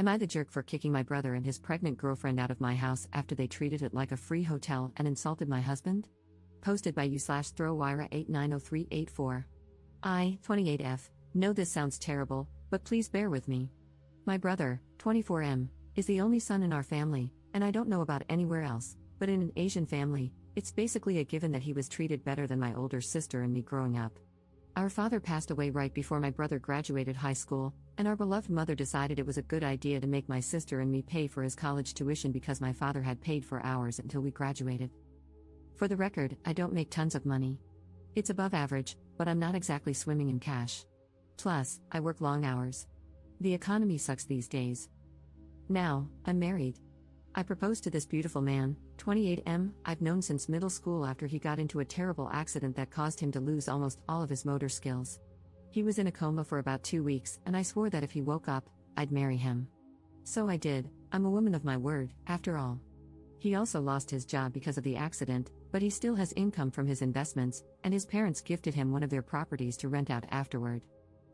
Am I the jerk for kicking my brother and his pregnant girlfriend out of my house after they treated it like a free hotel and insulted my husband? Posted by u/throwwira890384. I, 28F, know this sounds terrible, but please bear with me. My brother, 24M, is the only son in our family, and I don't know about anywhere else, but in an Asian family, it's basically a given that he was treated better than my older sister and me growing up. Our father passed away right before my brother graduated high school, and our beloved mother decided it was a good idea to make my sister and me pay for his college tuition because my father had paid for ours until we graduated. For the record, I don't make tons of money. It's above average, but I'm not exactly swimming in cash. Plus, I work long hours. The economy sucks these days. Now, I'm married. I proposed to this beautiful man, 28M, I've known since middle school after he got into a terrible accident that caused him to lose almost all of his motor skills. He was in a coma for about 2 weeks, and I swore that if he woke up, I'd marry him. So I did. I'm a woman of my word, after all. He also lost his job because of the accident, but he still has income from his investments, and his parents gifted him one of their properties to rent out afterward.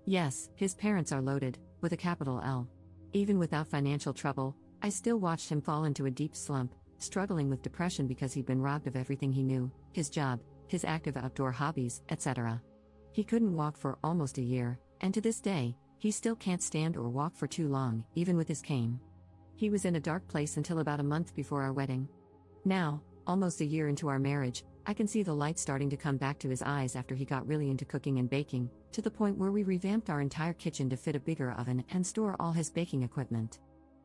Yes, his parents are loaded, with a capital L. Even without financial trouble, I still watched him fall into a deep slump, struggling with depression because he'd been robbed of everything he knew, his job, his active outdoor hobbies, etc. He couldn't walk for almost a year, and to this day, he still can't stand or walk for too long, even with his cane. He was in a dark place until about a month before our wedding. Now, almost a year into our marriage, I can see the light starting to come back to his eyes after he got really into cooking and baking, to the point where we revamped our entire kitchen to fit a bigger oven and store all his baking equipment.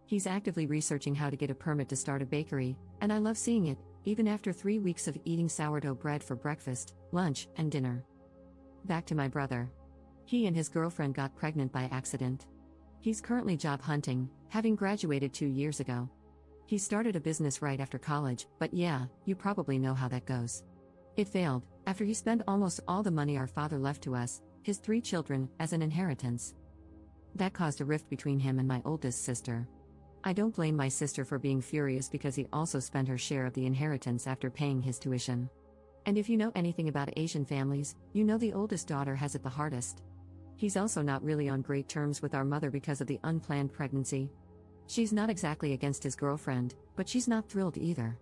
He's actively researching how to get a permit to start a bakery, and I love seeing it, even after 3 weeks of eating sourdough bread for breakfast, lunch, and dinner. Back to my brother. He and his girlfriend got pregnant by accident. He's currently job hunting, having graduated 2 years ago. He started a business right after college, but yeah, you probably know how that goes. It failed, after he spent almost all the money our father left to us, his 3 children, as an inheritance. That caused a rift between him and my oldest sister. I don't blame my sister for being furious because he also spent her share of the inheritance after paying his tuition. And if you know anything about Asian families, you know the oldest daughter has it the hardest. He's also not really on great terms with our mother because of the unplanned pregnancy. She's not exactly against his girlfriend, but she's not thrilled either.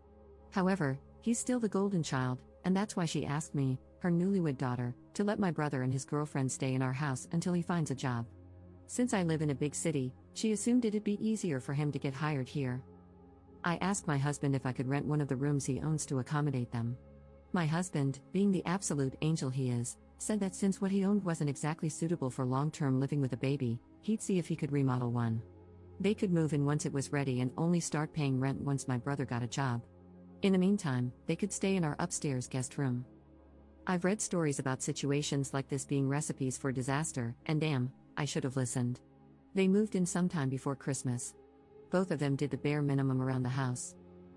However, he's still the golden child, and that's why she asked me, her newlywed daughter, to let my brother and his girlfriend stay in our house until he finds a job. Since I live in a big city, she assumed it'd be easier for him to get hired here. I asked my husband if I could rent one of the rooms he owns to accommodate them. My husband, being the absolute angel he is, said that since what he owned wasn't exactly suitable for long-term living with a baby, he'd see if he could remodel one. They could move in once it was ready and only start paying rent once my brother got a job. In the meantime, they could stay in our upstairs guest room. I've read stories about situations like this being recipes for disaster, and damn, I should have listened. They moved in sometime before Christmas. Both of them did the bare minimum around the house.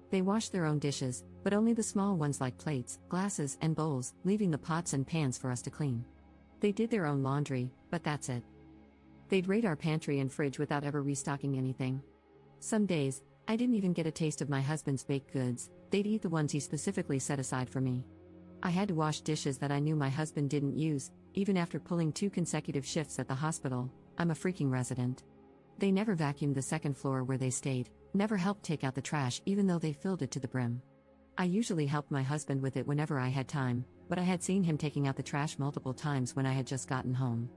They washed their own dishes, but only the small ones like plates, glasses, and bowls, leaving the pots and pans for us to clean. They did their own laundry, but that's it. They'd raid our pantry and fridge without ever restocking anything. Some days, I didn't even get a taste of my husband's baked goods. They'd eat the ones he specifically set aside for me. I had to wash dishes that I knew my husband didn't use, even after pulling 2 consecutive shifts at the hospital. I'm a freaking resident. They never vacuumed the second floor where they stayed, never helped take out the trash even though they filled it to the brim. I usually helped my husband with it whenever I had time, but I had seen him taking out the trash multiple times when I had just gotten home.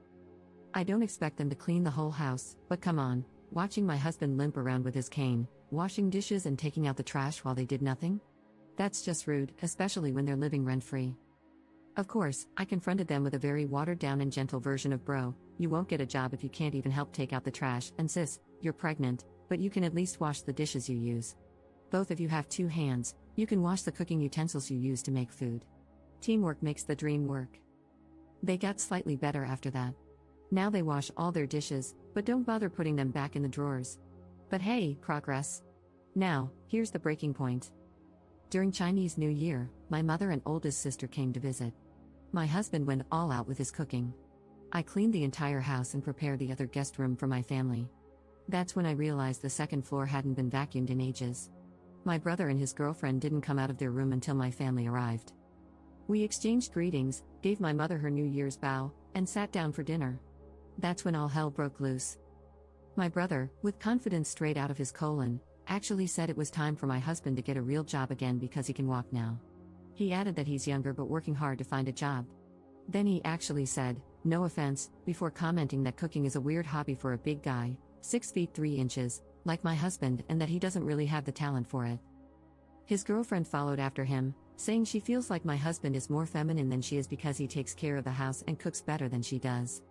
I don't expect them to clean the whole house, but come on, watching my husband limp around with his cane, washing dishes and taking out the trash while they did nothing? That's just rude, especially when they're living rent-free. Of course, I confronted them with a very watered-down and gentle version of bro, you won't get a job if you can't even help take out the trash, and sis, you're pregnant, but you can at least wash the dishes you use. Both of you have 2 hands, you can wash the cooking utensils you use to make food. Teamwork makes the dream work. They got slightly better after that. Now they wash all their dishes, but don't bother putting them back in the drawers. But hey, progress. Now, here's the breaking point. During Chinese New Year, my mother and oldest sister came to visit. My husband went all out with his cooking. I cleaned the entire house and prepared the other guest room for my family. That's when I realized the second floor hadn't been vacuumed in ages. My brother and his girlfriend didn't come out of their room until my family arrived. We exchanged greetings, gave my mother her New Year's bow, and sat down for dinner. That's when all hell broke loose. My brother, with confidence straight out of his colon, actually said it was time for my husband to get a real job again because he can walk now. He added that he's younger but working hard to find a job. Then he actually said, "No offense," before commenting that cooking is a weird hobby for a big guy, 6 feet 3 inches, like my husband, and that he doesn't really have the talent for it. His girlfriend followed after him, saying she feels like my husband is more feminine than she is because he takes care of the house and cooks better than she does.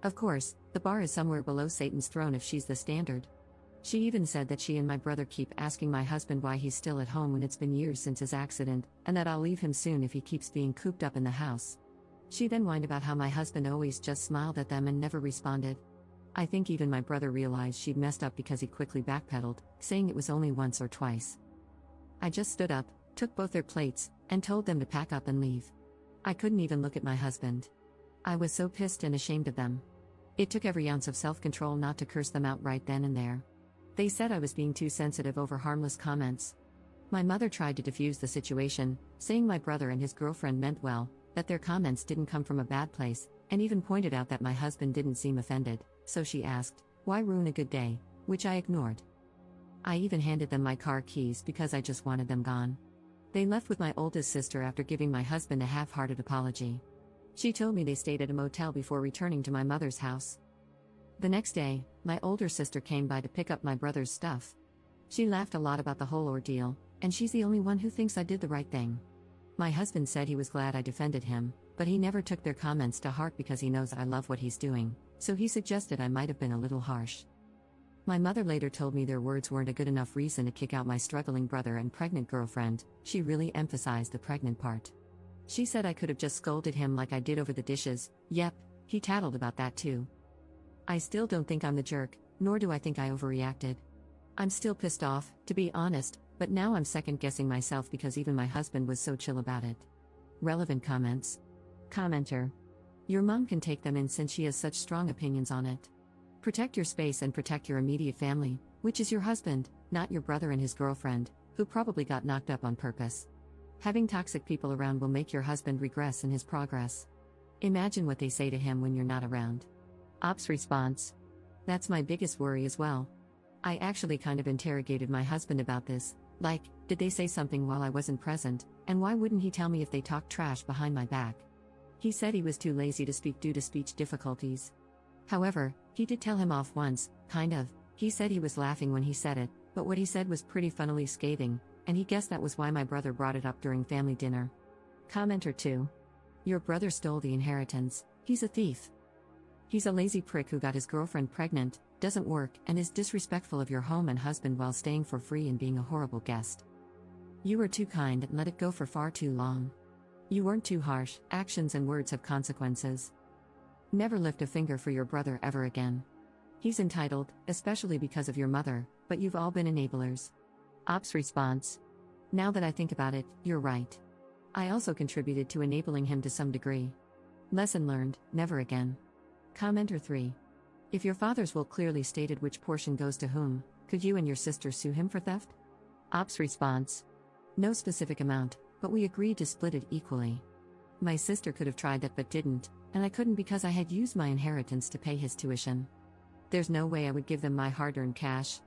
Of course, the bar is somewhere below Satan's throne if she's the standard. She even said that she and my brother keep asking my husband why he's still at home when it's been years since his accident, and that I'll leave him soon if he keeps being cooped up in the house. She then whined about how my husband always just smiled at them and never responded. I think even my brother realized she'd messed up because he quickly backpedaled, saying it was only once or twice. I just stood up, took both their plates, and told them to pack up and leave. I couldn't even look at my husband. I was so pissed and ashamed of them. It took every ounce of self-control not to curse them out right then and there. They said I was being too sensitive over harmless comments. My mother tried to defuse the situation, saying my brother and his girlfriend meant well, that their comments didn't come from a bad place, and even pointed out that my husband didn't seem offended, so she asked, "Why ruin a good day?" which I ignored. I even handed them my car keys because I just wanted them gone. They left with my oldest sister after giving my husband a half-hearted apology. She told me they stayed at a motel before returning to my mother's house. The next day, my older sister came by to pick up my brother's stuff. She laughed a lot about the whole ordeal, and she's the only one who thinks I did the right thing. My husband said he was glad I defended him, but he never took their comments to heart because he knows I love what he's doing, so he suggested I might have been a little harsh. My mother later told me their words weren't a good enough reason to kick out my struggling brother and pregnant girlfriend. She really emphasized the pregnant part. She said I could have just scolded him like I did over the dishes. Yep, he tattled about that too. I still don't think I'm the jerk, nor do I think I overreacted. I'm still pissed off, to be honest, but now I'm second-guessing myself because even my husband was so chill about it. Relevant comments. Commenter. Your mom can take them in since she has such strong opinions on it. Protect your space and protect your immediate family, which is your husband, not your brother and his girlfriend, who probably got knocked up on purpose. Having toxic people around will make your husband regress in his progress. Imagine what they say to him when you're not around. Ops response. That's my biggest worry as well. I actually kind of interrogated my husband about this, like, did they say something while I wasn't present, and why wouldn't he tell me if they talked trash behind my back? He said he was too lazy to speak due to speech difficulties. However, he did tell him off once, kind of. He said he was laughing when he said it, but what he said was pretty funnily scathing, and he guessed that was why my brother brought it up during family dinner. Commenter 2. Your brother stole the inheritance. He's a thief. He's a lazy prick who got his girlfriend pregnant, doesn't work, and is disrespectful of your home and husband while staying for free and being a horrible guest. You were too kind and let it go for far too long. You weren't too harsh. Actions and words have consequences. Never lift a finger for your brother ever again. He's entitled, especially because of your mother, but you've all been enablers. Ops response. Now that I think about it, you're right. I also contributed to enabling him to some degree. Lesson learned, never again. Commenter 3. If your father's will clearly stated which portion goes to whom, could you and your sister sue him for theft? Ops response. No specific amount, but we agreed to split it equally. My sister could have tried that but didn't, and I couldn't because I had used my inheritance to pay his tuition. There's no way I would give them my hard-earned cash.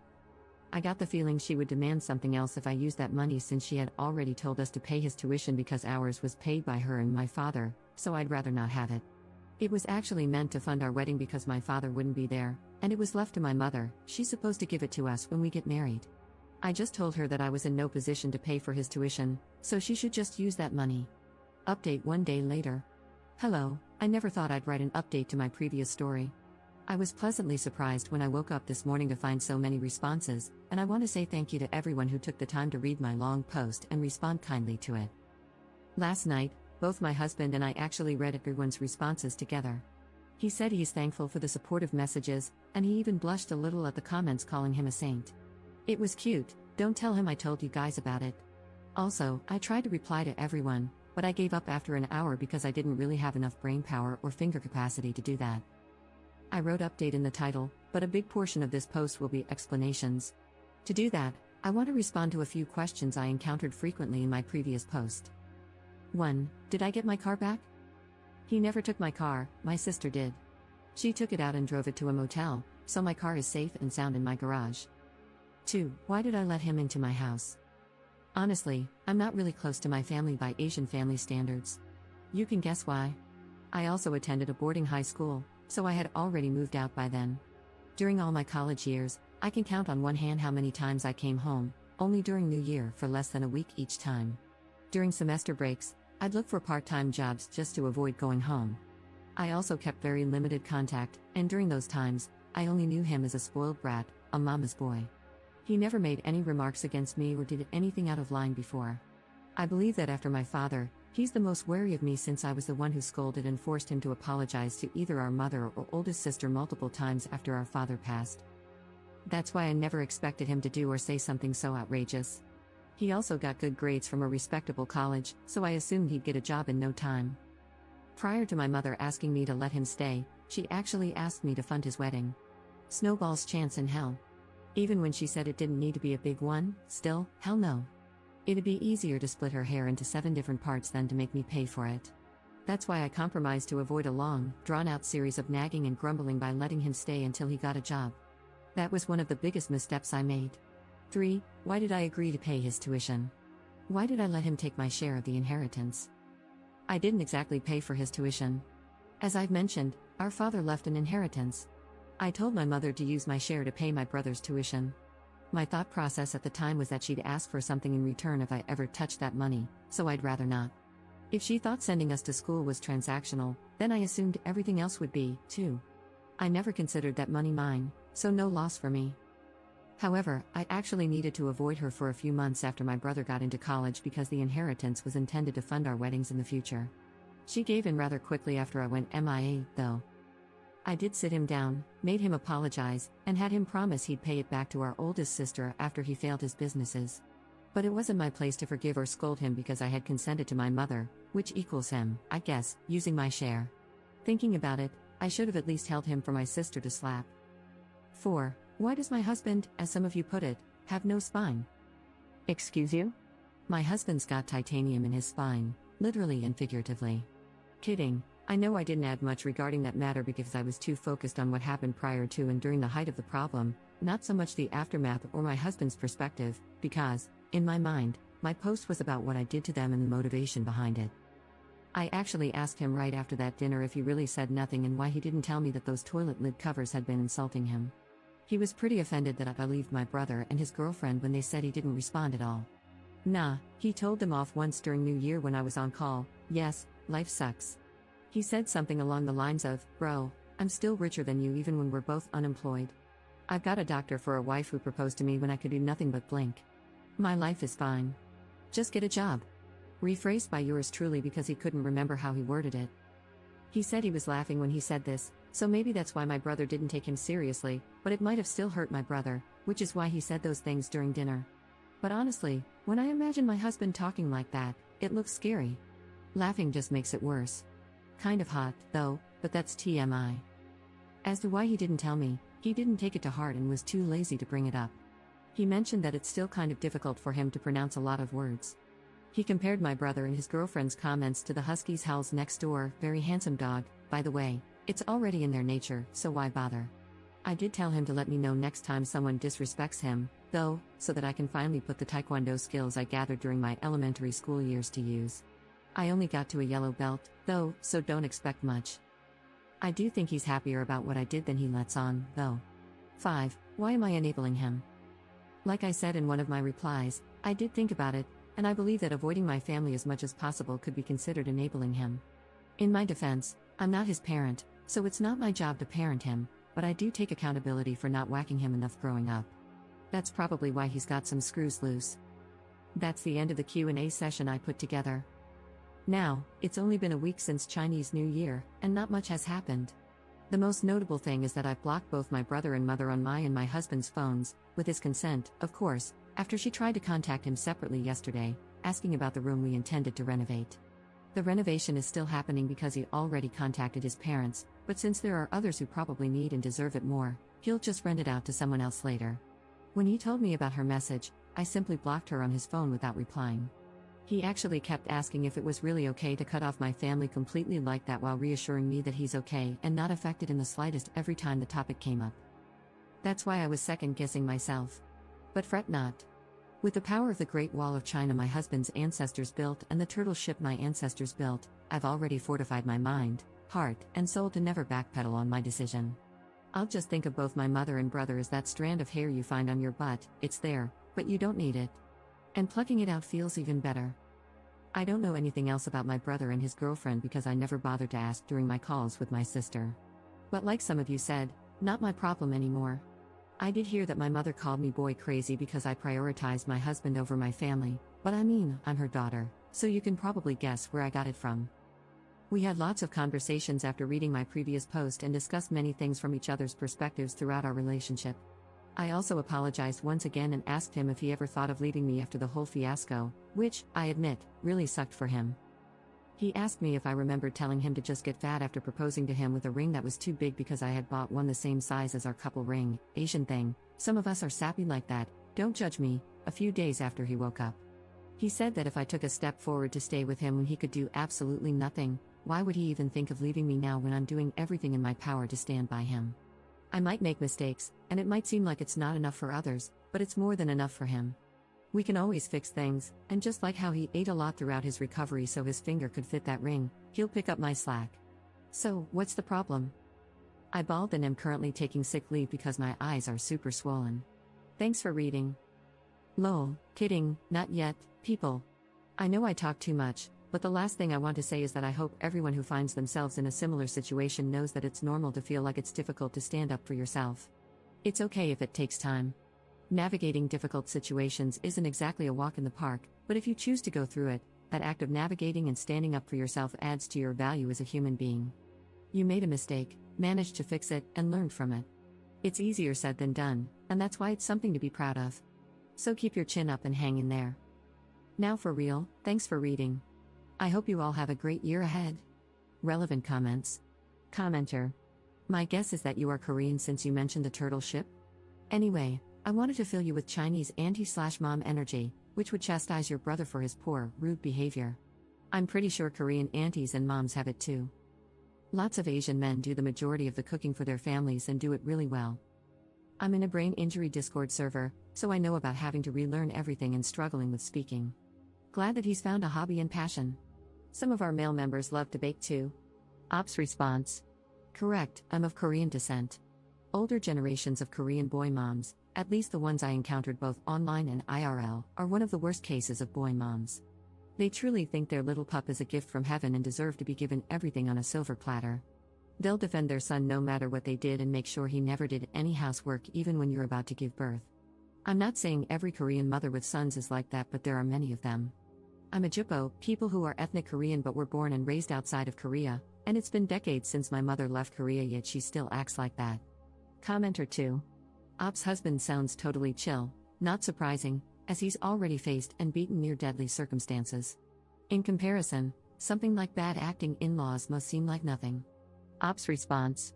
I got the feeling she would demand something else if I used that money since she had already told us to pay his tuition because ours was paid by her and my father, so I'd rather not have it. It was actually meant to fund our wedding because my father wouldn't be there, and it was left to my mother. She's supposed to give it to us when we get married. I just told her that I was in no position to pay for his tuition, so she should just use that money. Update 1 day later. Hello, I never thought I'd write an update to my previous story. I was pleasantly surprised when I woke up this morning to find so many responses, and I want to say thank you to everyone who took the time to read my long post and respond kindly to it. Last night, both my husband and I actually read everyone's responses together. He said he's thankful for the supportive messages, and he even blushed a little at the comments calling him a saint. It was cute. Don't tell him I told you guys about it. Also, I tried to reply to everyone, but I gave up after an hour because I didn't really have enough brain power or finger capacity to do that. I wrote update in the title, but a big portion of this post will be explanations. To do that, I want to respond to a few questions I encountered frequently in my previous post. 1. Did I get my car back? He never took my car, my sister did. She took it out and drove it to a motel, so my car is safe and sound in my garage. 2. Why did I let him into my house? Honestly, I'm not really close to my family by Asian family standards. You can guess why. I also attended a boarding high school, so I had already moved out by then. During all my college years, I can count on one hand how many times I came home, only during New Year for less than a week each time. During semester breaks, I'd look for part-time jobs just to avoid going home. I also kept very limited contact, and during those times, I only knew him as a spoiled brat, a mama's boy. He never made any remarks against me or did anything out of line before. I believe that after my father, he's the most wary of me since I was the one who scolded and forced him to apologize to either our mother or oldest sister multiple times after our father passed. That's why I never expected him to do or say something so outrageous. He also got good grades from a respectable college, so I assumed he'd get a job in no time. Prior to my mother asking me to let him stay, she actually asked me to fund his wedding. Snowball's chance in hell. Even when she said it didn't need to be a big one, still, hell no. It'd be easier to split her hair into 7 different parts than to make me pay for it. That's why I compromised to avoid a long, drawn-out series of nagging and grumbling by letting him stay until he got a job. That was one of the biggest missteps I made. 3. Why did I agree to pay his tuition? Why did I let him take my share of the inheritance? I didn't exactly pay for his tuition. As I've mentioned, our father left an inheritance. I told my mother to use my share to pay my brother's tuition. My thought process at the time was that she'd ask for something in return if I ever touched that money, so I'd rather not. If she thought sending us to school was transactional, then I assumed everything else would be, too. I never considered that money mine, so no loss for me. However, I actually needed to avoid her for a few months after my brother got into college because the inheritance was intended to fund our weddings in the future. She gave in rather quickly after I went MIA, though. I did sit him down, made him apologize, and had him promise he'd pay it back to our oldest sister after he failed his businesses. But it wasn't my place to forgive or scold him because I had consented to my mother, which equals him, I guess, using my share. Thinking about it, I should have at least held him for my sister to slap. 4. Why does my husband, as some of you put it, have no spine? Excuse you? My husband's got titanium in his spine, literally and figuratively. Kidding. I know I didn't add much regarding that matter because I was too focused on what happened prior to and during the height of the problem, not so much the aftermath or my husband's perspective, because, in my mind, my post was about what I did to them and the motivation behind it. I actually asked him right after that dinner if he really said nothing and why he didn't tell me that those toilet lid covers had been insulting him. He was pretty offended that I believed my brother and his girlfriend when they said he didn't respond at all. Nah, he told them off once during New Year when I was on call. Yes, life sucks. He said something along the lines of, "Bro, I'm still richer than you even when we're both unemployed. I've got a doctor for a wife who proposed to me when I could do nothing but blink. My life is fine. Just get a job." Rephrased by yours truly because he couldn't remember how he worded it. He said he was laughing when he said this, so maybe that's why my brother didn't take him seriously, but it might have still hurt my brother, which is why he said those things during dinner. But honestly, when I imagine my husband talking like that, it looks scary. Laughing just makes it worse. Kind of hot, though, but that's TMI. As to why he didn't tell me, he didn't take it to heart and was too lazy to bring it up. He mentioned that it's still kind of difficult for him to pronounce a lot of words. He compared my brother and his girlfriend's comments to the Husky's Howl's next door, very handsome dog. By the way, it's already in their nature, so why bother? I did tell him to let me know next time someone disrespects him, though, so that I can finally put the Taekwondo skills I gathered during my elementary school years to use. I only got to a yellow belt, though, so don't expect much. I do think he's happier about what I did than he lets on, though. 5. Why am I enabling him? Like I said in one of my replies, I did think about it, and I believe that avoiding my family as much as possible could be considered enabling him. In my defense, I'm not his parent, so it's not my job to parent him, but I do take accountability for not whacking him enough growing up. That's probably why he's got some screws loose. That's the end of the Q&A session I put together. Now, it's only been a week since Chinese New Year, and not much has happened. The most notable thing is that I've blocked both my brother and mother on my and my husband's phones, with his consent, of course, after she tried to contact him separately yesterday, asking about the room we intended to renovate. The renovation is still happening because he already contacted his parents, but since there are others who probably need and deserve it more, he'll just rent it out to someone else later. When he told me about her message, I simply blocked her on his phone without replying. He actually kept asking if it was really okay to cut off my family completely like that while reassuring me that he's okay and not affected in the slightest every time the topic came up. That's why I was second guessing myself. But fret not. With the power of the Great Wall of China my husband's ancestors built and the turtle ship my ancestors built, I've already fortified my mind, heart, and soul to never backpedal on my decision. I'll just think of both my mother and brother as that strand of hair you find on your butt. It's there, but you don't need it. And plucking it out feels even better. I don't know anything else about my brother and his girlfriend because I never bothered to ask during my calls with my sister. But like some of you said, not my problem anymore. I did hear that my mother called me boy crazy because I prioritized my husband over my family, but I mean, I'm her daughter, so you can probably guess where I got it from. We had lots of conversations after reading my previous post and discussed many things from each other's perspectives throughout our relationship. I also apologized once again and asked him if he ever thought of leaving me after the whole fiasco, which, I admit, really sucked for him. He asked me if I remembered telling him to just get fat after proposing to him with a ring that was too big because I had bought one the same size as our couple ring. Asian thing, some of us are sappy like that, don't judge me, a few days after he woke up. He said that if I took a step forward to stay with him when he could do absolutely nothing, why would he even think of leaving me now when I'm doing everything in my power to stand by him? I might make mistakes, and it might seem like it's not enough for others, but it's more than enough for him. We can always fix things, and just like how he ate a lot throughout his recovery so his finger could fit that ring, he'll pick up my slack. So, what's the problem? I bawled and am currently taking sick leave because my eyes are super swollen. Thanks for reading. Lol, kidding, not yet, people. I know I talk too much, but the last thing I want to say is that I hope everyone who finds themselves in a similar situation knows that it's normal to feel like it's difficult to stand up for yourself. It's okay if it takes time. Navigating difficult situations isn't exactly a walk in the park, but if you choose to go through it, that act of navigating and standing up for yourself adds to your value as a human being. You made a mistake, managed to fix it, and learned from it. It's easier said than done, and that's why it's something to be proud of. So keep your chin up and hang in there. Now for real, thanks for reading. I hope you all have a great year ahead. Relevant comments. Commenter. My guess is that you are Korean since you mentioned the turtle ship? Anyway, I wanted to fill you with Chinese auntie/mom energy, which would chastise your brother for his poor, rude behavior. I'm pretty sure Korean aunties and moms have it too. Lots of Asian men do the majority of the cooking for their families and do it really well. I'm in a brain injury Discord server, so I know about having to relearn everything and struggling with speaking. Glad that he's found a hobby and passion. Some of our male members love to bake too. Ops response. Correct, I'm of Korean descent. Older generations of Korean boy moms, at least the ones I encountered both online and IRL, are one of the worst cases of boy moms. They truly think their little pup is a gift from heaven and deserve to be given everything on a silver platter. They'll defend their son no matter what they did and make sure he never did any housework even when you're about to give birth. I'm not saying every Korean mother with sons is like that, but there are many of them. I'm a Jippo, people who are ethnic Korean but were born and raised outside of Korea, and it's been decades since my mother left Korea yet she still acts like that. Commenter 2. Op's husband sounds totally chill, not surprising, as he's already faced and beaten near deadly circumstances. In comparison, something like bad acting in-laws must seem like nothing. Op's response.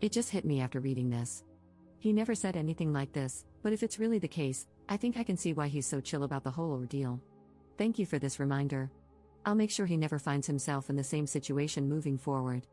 It just hit me after reading this. He never said anything like this, but if it's really the case, I think I can see why he's so chill about the whole ordeal. Thank you for this reminder. I'll make sure he never finds himself in the same situation moving forward.